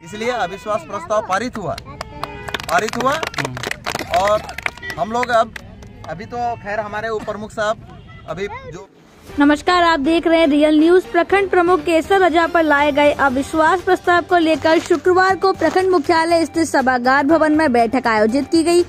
इसलिए अविश्वास प्रस्ताव पारित हुआ और हम लोग अभी तो खैर हमारे उप प्रमुख साहब अभी जो। नमस्कार, आप देख रहे हैं रियल न्यूज। प्रखंड प्रमुख केसर रजा पर लाए गए अविश्वास प्रस्ताव को लेकर शुक्रवार को प्रखंड मुख्यालय स्थित सभागार भवन में बैठक आयोजित की गई।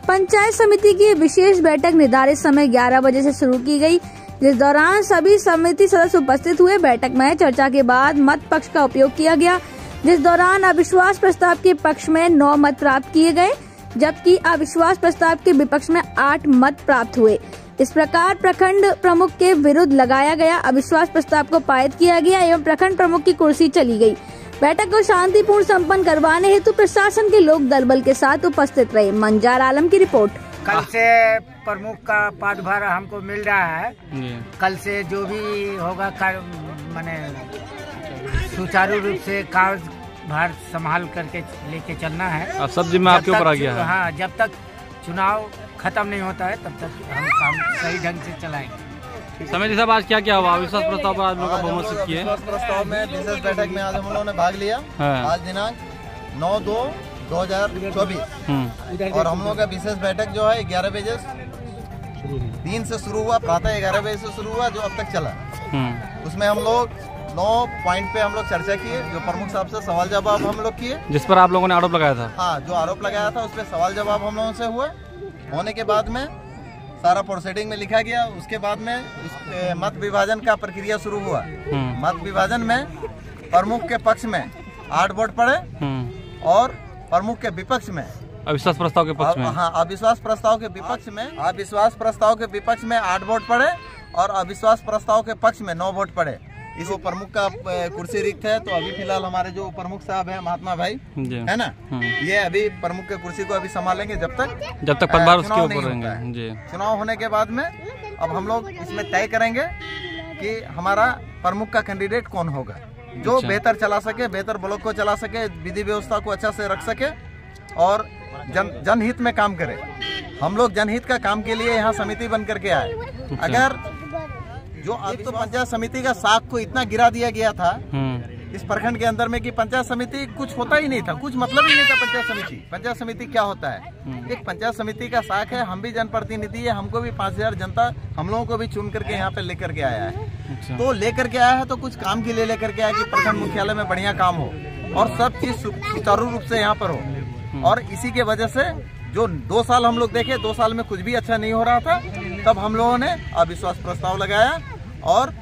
पंचायत समिति की विशेष बैठक निर्धारित समय 11 बजे से शुरू की गई, जिस दौरान सभी समिति सदस्य उपस्थित हुए। बैठक में चर्चा के बाद मत पक्ष का उपयोग किया गया, जिस दौरान अविश्वास प्रस्ताव के पक्ष में 9 मत प्राप्त किए गए, जबकि अविश्वास प्रस्ताव के विपक्ष में 8 मत प्राप्त हुए। इस प्रकार प्रखंड प्रमुख के विरुद्ध लगाया गया अविश्वास प्रस्ताव को पारित किया गया एवं प्रखंड प्रमुख की कुर्सी चली गई। बैठक को शांतिपूर्ण संपन्न करवाने हेतु प्रशासन के लोग दलबल के साथ उपस्थित रहे। मंजार आलम की रिपोर्ट। कल से प्रमुख का पदभार हमको मिल रहा है। कल से जो भी होगा माने सुचारू रूप से कार्यभार संभाल करके लेके चलना है। अब सब जिम्मा आपके ऊपर आ गया है। हाँ, जब तक चुनाव खत्म नहीं होता है तब तक हम काम सही ढंग से चलाएंगे। समिति साहब, आज क्या क्या हुआ? अविश्वास प्रस्ताव पर आज लोगों का बहुमत सिद्ध किया। अविश्वास प्रस्ताव में विशेष बैठक में आज हम लोगों ने भाग लिया। आज दिनांक 9/2/2024 और हम लोग का विशेष बैठक जो है 11 बजे 3 से शुरू हुआ, प्रातः 11 बजे से शुरू हुआ, जो अब तक चला। उसमें हम लोग 9 पॉइंट पे हम लोग चर्चा किए, जो प्रमुख साहब से सवाल जवाब हम लोग किए, जिस पर आप लोगों ने आरोप लगाया था। हाँ, जो आरोप लगाया था उस पर सवाल जवाब हम लोगों से हुए। होने के बाद में सारा प्रोसीडिंग में लिखा गया। उसके बाद में मत विभाजन का प्रक्रिया शुरू हुआ। मत विभाजन में प्रमुख के पक्ष में 8 वोट पड़े और प्रमुख के विपक्ष में अविश्वास प्रस्ताव के पक्ष में, हाँ, अविश्वास प्रस्ताव के विपक्ष में 8 वोट पड़े और अविश्वास प्रस्ताव के पक्ष में 9 वोट पड़े। इसको प्रमुख का कुर्सी रिक्त है, तो अभी फिलहाल हमारे जो प्रमुख साहब हैं महात्मा भाई है ना, ये अभी प्रमुख के कुर्सी को अभी संभालेंगे जब तक पदभार उसके ऊपर रहेंगे। चुनाव होने के बाद में अब हम लोग इसमें तय करेंगे कि हमारा प्रमुख का कैंडिडेट कौन होगा, जो बेहतर चला सके, बेहतर ब्लॉक को चला सके, विधि व्यवस्था को अच्छा से रख सके और जनहित में काम करे। हम लोग जनहित का काम के लिए यहाँ समिति बन करके आए। अगर जो अभी तो पंचायत समिति का साख को इतना गिरा दिया गया था इस प्रखंड के अंदर में कि पंचायत समिति कुछ होता ही नहीं था, कुछ मतलब ही नहीं था। पंचायत समिति क्या होता है? एक पंचायत समिति का साख है। हम भी जनप्रतिनिधि है, हमको भी 5000 जनता हम लोगों को भी चुन करके यहाँ पे लेकर के आया है। तो लेकर के आया है तो कुछ काम के लिए लेकर के आया कि प्रखंड मुख्यालय में बढ़िया काम हो और सब चीज सुचारू रूप से यहाँ पर हो। और इसी के वजह से जो 2 साल हम लोग देखे, 2 साल में कुछ भी अच्छा नहीं हो रहा था, तब हम लोगों ने अविश्वास प्रस्ताव लगाया और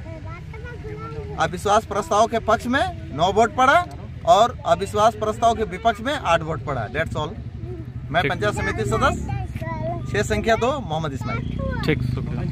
अविश्वास प्रस्ताव के पक्ष में 9 वोट पड़ा और अविश्वास प्रस्ताव के विपक्ष में 8 वोट पड़ा। That's all. मैं पंचायत समिति सदस्य 6 संख्या 2 मोहम्मद इस्माइल। ठीक, शुक्रिया।